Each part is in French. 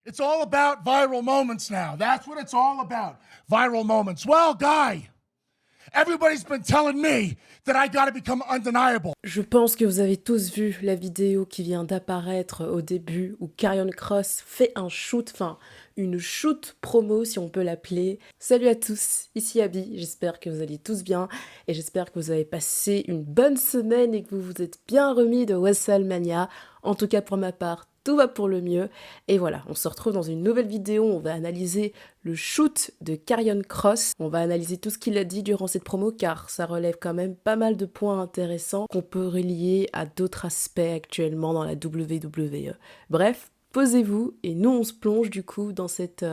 It's all about viral moments now. That's what it's all about. Viral moments. Well, Guy, everybody's been telling me that I gotta become undeniable. Je pense que vous avez tous vu la vidéo qui vient d'apparaître au début où Karrion Kross fait un shoot, enfin une shoot promo si on peut l'appeler. Salut à tous, ici Abby, j'espère que vous allez tous bien et j'espère que vous avez passé une bonne semaine et que vous vous êtes bien remis de WrestleMania. En tout cas pour ma part, tout va pour le mieux. Et voilà, on se retrouve dans une nouvelle vidéo, on va analyser le shoot de Karrion Kross. On va analyser tout ce qu'il a dit durant cette promo car ça relève quand même pas mal de points intéressants qu'on peut relier à d'autres aspects actuellement dans la WWE. Bref, posez-vous et nous on se plonge du coup dans cette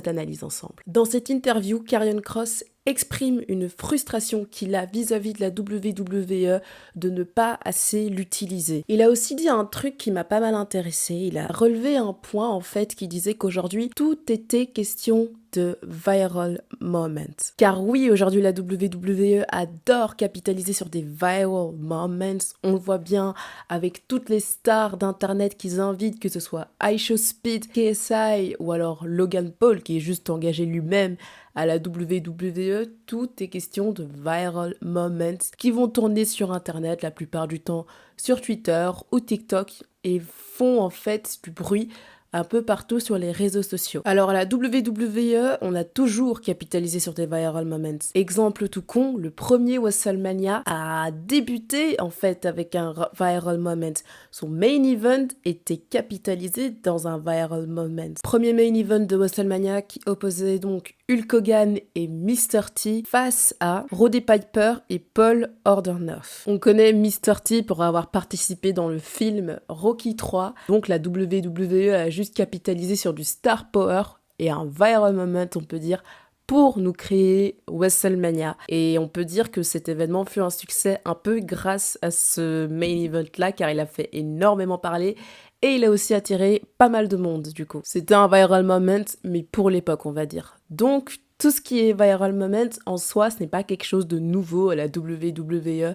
analyse ensemble. Dans cette interview, Karrion Kross exprime une frustration qu'il a vis-à-vis de la WWE de ne pas assez l'utiliser. Il a aussi dit un truc qui m'a pas mal intéressé. Il a relevé un point en fait qui disait qu'aujourd'hui tout était question de viral moments. Car oui, aujourd'hui la WWE adore capitaliser sur des viral moments. On le voit bien avec toutes les stars d'internet qu'ils invitent, que ce soit IShowSpeed, KSI ou alors Logan Paul qui est juste engagé lui-même à la WWE. Tout est question de viral moments qui vont tourner sur internet la plupart du temps sur Twitter ou TikTok et font en fait du bruit un peu partout sur les réseaux sociaux. Alors à la WWE, on a toujours capitalisé sur des viral moments. Exemple tout con, le premier WrestleMania a débuté en fait avec un viral moment. Son main event était capitalisé dans un viral moment. Premier main event de WrestleMania qui opposait donc Hulk Hogan et Mr. T face à Roddy Piper et Paul Orndorff. On connaît Mr. T pour avoir participé dans le film Rocky 3. Donc la WWE a juste capitalisé sur du star power et un viral moment, on peut dire, pour nous créer WrestleMania. Et on peut dire que cet événement fut un succès un peu grâce à ce main event-là, car il a fait énormément parler et il a aussi attiré pas mal de monde, du coup. C'était un viral moment, mais pour l'époque, on va dire. Donc, tout ce qui est viral moment, en soi, ce n'est pas quelque chose de nouveau à la WWE.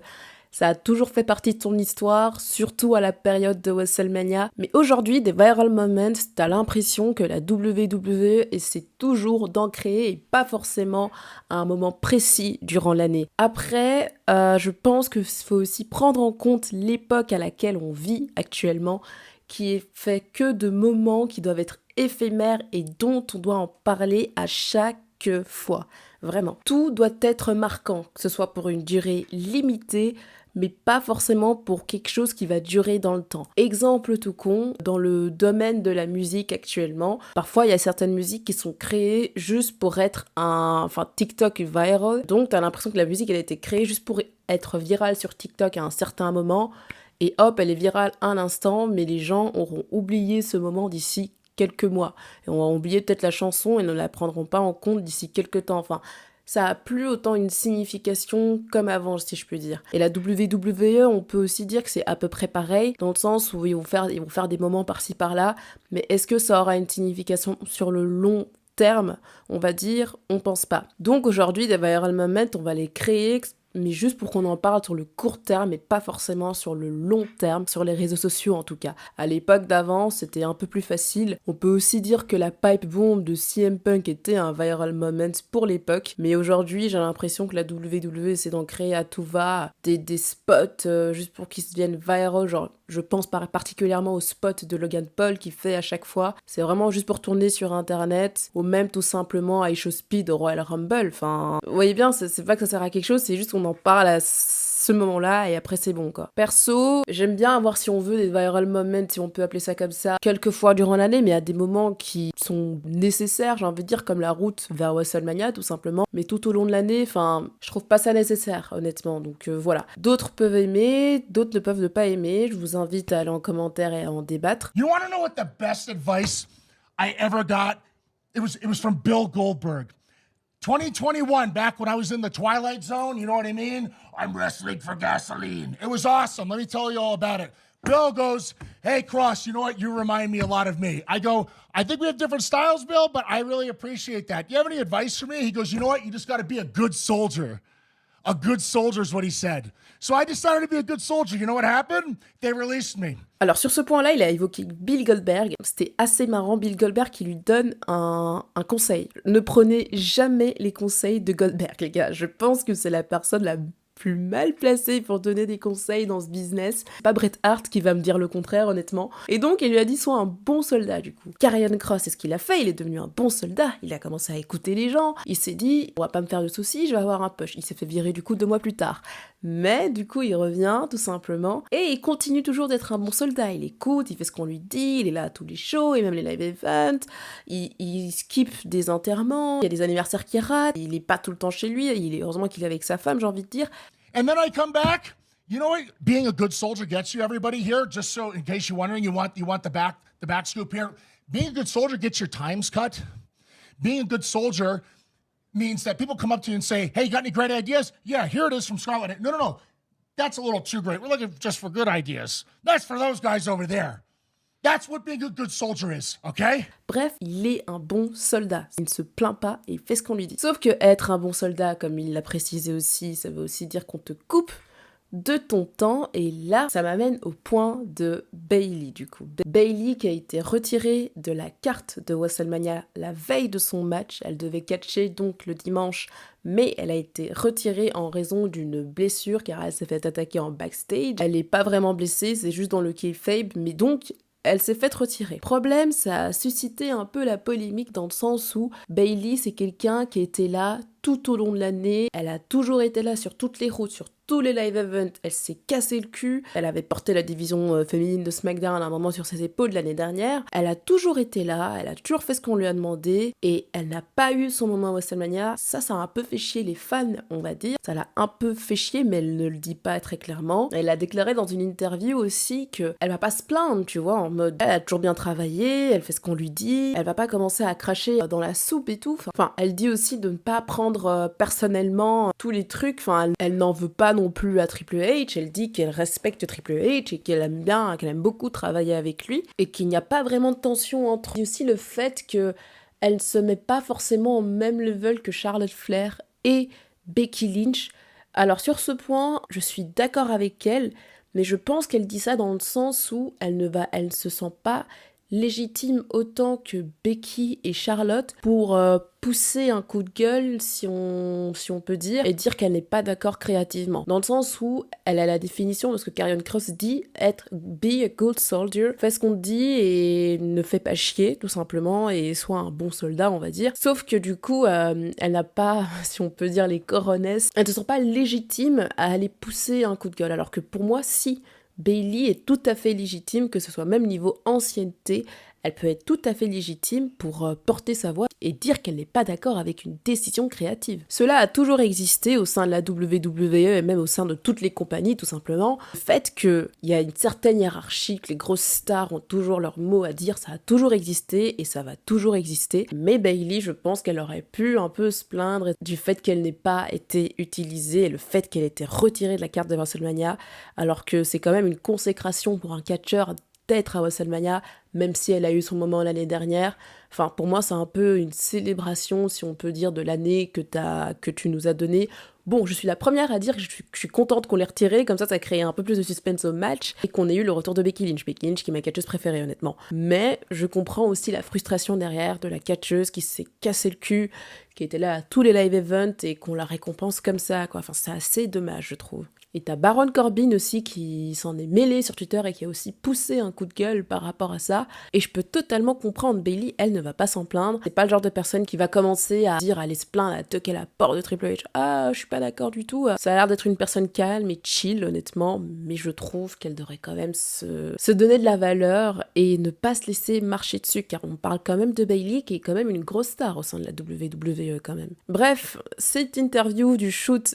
Ça a toujours fait partie de son histoire, surtout à la période de WrestleMania. Mais aujourd'hui, des viral moments, t'as l'impression que la WWE essaie toujours d'en créer et pas forcément à un moment précis durant l'année. Après, je pense qu'il faut aussi prendre en compte l'époque à laquelle on vit actuellement, qui est fait que de moments qui doivent être éphémères et dont on doit en parler à chaque fois. Vraiment. Tout doit être marquant, que ce soit pour une durée limitée, mais pas forcément pour quelque chose qui va durer dans le temps. Exemple tout con, dans le domaine de la musique actuellement, parfois il y a certaines musiques qui sont créées juste pour être TikTok viral. Donc t'as l'impression que la musique elle a été créée juste pour être virale sur TikTok à un certain moment. Et hop, elle est virale un instant, mais les gens auront oublié ce moment d'ici quelques mois. Et on va oublier peut-être la chanson et ne la prendront pas en compte d'ici quelques temps. Enfin, ça a plus autant une signification comme avant, si je peux dire. Et la WWE, on peut aussi dire que c'est à peu près pareil, dans le sens où ils vont faire des moments par-ci par-là, mais est-ce que ça aura une signification sur le long terme? On va dire, on pense pas. Donc aujourd'hui, des viral moments, on va les créer, mais juste pour qu'on en parle sur le court terme et pas forcément sur le long terme, sur les réseaux sociaux en tout cas. À l'époque d'avant, c'était un peu plus facile. On peut aussi dire que la pipe bomb de CM Punk était un viral moment pour l'époque, mais aujourd'hui, j'ai l'impression que la WWE essaie d'en créer à tout va des spots juste pour qu'ils se deviennent viral, genre je pense particulièrement au spot de Logan Paul qu'il fait à chaque fois. C'est vraiment juste pour tourner sur internet, ou même tout simplement à IShowSpeed au Royal Rumble. Enfin, vous voyez bien, c'est pas que ça sert à quelque chose, c'est juste qu'on en parle à ce moment-là et après c'est bon quoi. Perso, j'aime bien avoir si on veut des viral moments, si on peut appeler ça comme ça, quelques fois durant l'année, mais à des moments qui sont nécessaires, j'ai envie de dire, comme la route vers WrestleMania tout simplement, mais tout au long de l'année, enfin, je trouve pas ça nécessaire honnêtement, donc voilà. D'autres peuvent aimer, d'autres ne peuvent ne pas aimer, je vous invite à aller en commentaire et à en débattre. You want to know what the best advice I ever got? It was from Bill Goldberg. 2021, back when I was in the Twilight Zone, you know what I mean? I'm wrestling for gasoline. It was awesome. Let me tell you all about it. Bill goes, hey, Cross, you know what? You remind me a lot of me. I go, I think we have different styles, Bill, but I really appreciate that. Do you have any advice for me? He goes, you know what? You just got to be a good soldier. A good soldier is what he said. So I decided to be a good soldier. You know what happened? They released me. Alors sur ce point-là, il a évoqué Bill Goldberg. C'était assez marrant, Bill Goldberg qui lui donne un conseil. Ne prenez jamais les conseils de Goldberg, les gars. Je pense que c'est la personne la plus mal placée pour donner des conseils dans ce business. Pas Bret Hart qui va me dire le contraire, honnêtement. Et donc, il lui a dit sois un bon soldat, du coup. Karrion Kross, c'est ce qu'il a fait, il est devenu un bon soldat. Il a commencé à écouter les gens. Il s'est dit, on va pas me faire de soucis, je vais avoir un push. Il s'est fait virer, du coup, 2 mois plus tard. Mais, du coup, il revient, tout simplement. Et il continue toujours d'être un bon soldat. Il écoute, il fait ce qu'on lui dit, il est là à tous les shows, et même les live events. Il skip des enterrements, il y a des anniversaires qu'il rate. Il est pas tout le temps chez lui. Heureusement qu'il est avec sa femme, j'ai envie de dire. And then I come back. You know what being a good soldier gets you, everybody here? Just so in case you're wondering, you want the back scoop here. Being a good soldier gets your times cut. Being a good soldier means that people come up to you and say, hey, you got any great ideas? Yeah, here it is from Scotland. No. That's a little too great. We're looking just for good ideas. That's for those guys over there. That's what being a good soldier is, okay? Bref, il est un bon soldat. Il ne se plaint pas et il fait ce qu'on lui dit. Sauf que être un bon soldat, comme il l'a précisé aussi, ça veut aussi dire qu'on te coupe de ton temps. Et là, ça m'amène au point de Bayley, du coup. Bayley qui a été retirée de la carte de WrestleMania la veille de son match. Elle devait catcher donc le dimanche, mais elle a été retirée en raison d'une blessure car elle s'est fait attaquer en backstage. Elle n'est pas vraiment blessée, c'est juste dans le kayfabe, mais donc elle s'est faite retirer. Problème, ça a suscité un peu la polémique dans le sens où Bayley, c'est quelqu'un qui était là tout au long de l'année. Elle a toujours été là sur toutes les routes, sur tous les live events. Elle s'est cassé le cul. Elle avait porté la division féminine de SmackDown à un moment sur ses épaules l'année dernière. Elle a toujours été là. Elle a toujours fait ce qu'on lui a demandé. Et elle n'a pas eu son moment à WrestleMania. Ça a un peu fait chier les fans, on va dire. Ça l'a un peu fait chier, mais elle ne le dit pas très clairement. Elle a déclaré dans une interview aussi qu'elle va pas se plaindre, tu vois, en mode elle a toujours bien travaillé, elle fait ce qu'on lui dit. Elle va pas commencer à cracher dans la soupe et tout. Enfin, elle dit aussi de ne pas prendre personnellement tous les trucs. Enfin, elle n'en veut pas non plus à Triple H. Elle dit qu'elle respecte Triple H et qu'elle aime beaucoup travailler avec lui et qu'il n'y a pas vraiment de tension entre eux. Il y a aussi le fait que elle se met pas forcément au même level que Charlotte Flair et Becky Lynch. Alors sur ce point, je suis d'accord avec elle, mais je pense qu'elle dit ça dans le sens où elle se sent pas légitime autant que Becky et Charlotte pour pousser un coup de gueule, si on peut dire, et dire qu'elle n'est pas d'accord créativement. Dans le sens où elle a la définition de ce que Karrion Kross dit, être be a good soldier, fais ce qu'on te dit et ne fais pas chier, tout simplement, et sois un bon soldat, on va dire. Sauf que du coup, elle n'a pas, si on peut dire, les coronesses, elle ne se sent pas légitime à aller pousser un coup de gueule, alors que pour moi, si Bayley est tout à fait légitime, que ce soit même niveau ancienneté, elle peut être tout à fait légitime pour porter sa voix et dire qu'elle n'est pas d'accord avec une décision créative. Cela a toujours existé au sein de la WWE et même au sein de toutes les compagnies, tout simplement. Le fait qu'il y a une certaine hiérarchie, que les grosses stars ont toujours leur mot à dire, ça a toujours existé et ça va toujours exister. Mais Bayley, je pense qu'elle aurait pu un peu se plaindre du fait qu'elle n'ait pas été utilisée et le fait qu'elle ait été retirée de la carte de WrestleMania, alors que c'est quand même une consécration pour un catcheur d'être à WrestleMania, même si elle a eu son moment l'année dernière. Enfin, pour moi, c'est un peu une célébration, si on peut dire, de l'année que tu nous as donnée. Bon, je suis la première à dire que je suis contente qu'on l'ait retirée, comme ça a créé un peu plus de suspense au match, et qu'on ait eu le retour de Becky Lynch. Becky Lynch qui est ma catcheuse préférée, honnêtement. Mais je comprends aussi la frustration derrière de la catcheuse qui s'est cassé le cul, qui était là à tous les live events, et qu'on la récompense comme ça, quoi. Enfin, c'est assez dommage, je trouve. Et t'as Baron Corbin aussi qui s'en est mêlé sur Twitter et qui a aussi poussé un coup de gueule par rapport à ça. Et je peux totalement comprendre, Bayley, elle ne va pas s'en plaindre. C'est pas le genre de personne qui va commencer à dire, à aller se plaindre, à toquer la porte de Triple H. Ah, je suis pas d'accord du tout. Ça a l'air d'être une personne calme et chill, honnêtement. Mais je trouve qu'elle devrait quand même se donner de la valeur et ne pas se laisser marcher dessus. Car on parle quand même de Bayley qui est quand même une grosse star au sein de la WWE quand même. Bref, cette interview du shoot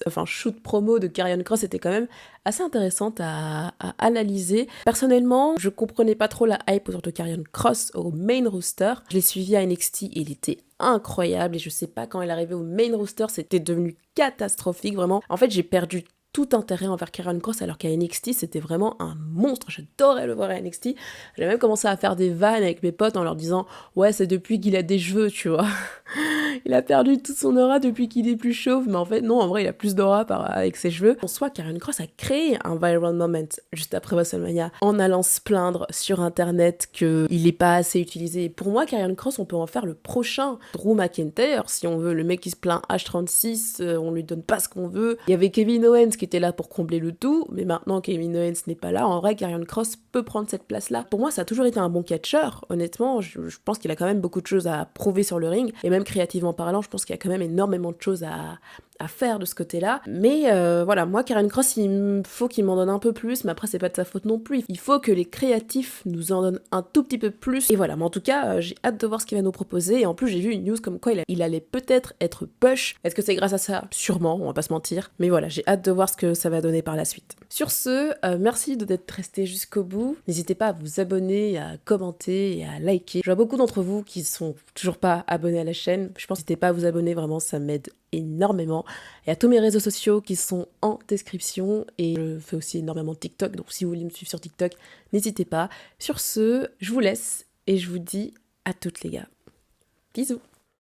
promo de Karrion Kross était quand même assez intéressante à analyser. Personnellement, je comprenais pas trop la hype autour de Karrion Kross au main roster. Je l'ai suivi à NXT et il était incroyable et je sais pas, quand il est arrivé au main roster, c'était devenu catastrophique, vraiment. En fait, j'ai perdu tout intérêt envers Karrion Kross alors qu'à NXT, c'était vraiment un monstre. J'adorais le voir à NXT. J'ai même commencé à faire des vannes avec mes potes en leur disant « Ouais, c'est depuis qu'il a des cheveux, tu vois ». Il a perdu toute son aura depuis qu'il est plus chauve, mais en fait, non, en vrai, il a plus d'aura avec ses cheveux. En soi, Karrion Kross a créé un viral moment juste après WrestleMania en allant se plaindre sur internet qu'il est pas assez utilisé. Et pour moi, Karrion Kross, on peut en faire le prochain Drew McIntyre, si on veut. Le mec qui se plaint H36, on lui donne pas ce qu'on veut. Il y avait Kevin Owens qui était là pour combler le tout, mais maintenant Kevin Owens n'est pas là. En vrai, Karrion Kross peut prendre cette place-là. Pour moi, ça a toujours été un bon catcheur, honnêtement. Je pense qu'il a quand même beaucoup de choses à prouver sur le ring, et même créativement parlant, je pense qu'il y a quand même énormément de choses à faire de ce côté-là. Mais voilà, moi, Karrion Kross, il faut qu'il m'en donne un peu plus, mais après, c'est pas de sa faute non plus. Il faut que les créatifs nous en donnent un tout petit peu plus. Et voilà, mais en tout cas, j'ai hâte de voir ce qu'il va nous proposer. Et en plus, j'ai vu une news comme quoi il allait peut-être être push. Est-ce que c'est grâce à ça? Sûrement, on va pas se mentir. Mais voilà, j'ai hâte de voir ce que ça va donner par la suite. Sur ce, merci d'être resté jusqu'au bout. N'hésitez pas à vous abonner, à commenter et à liker. Je vois beaucoup d'entre vous qui sont toujours pas abonnés à la chaîne. Je pense n'hésitez pas à vous abonner, vraiment, ça m'aide énormément. Et à tous mes réseaux sociaux qui sont en description. Et je fais aussi énormément de TikTok, donc si vous voulez me suivre sur TikTok, n'hésitez pas. Sur ce, je vous laisse et je vous dis à toutes les gars. Bisous.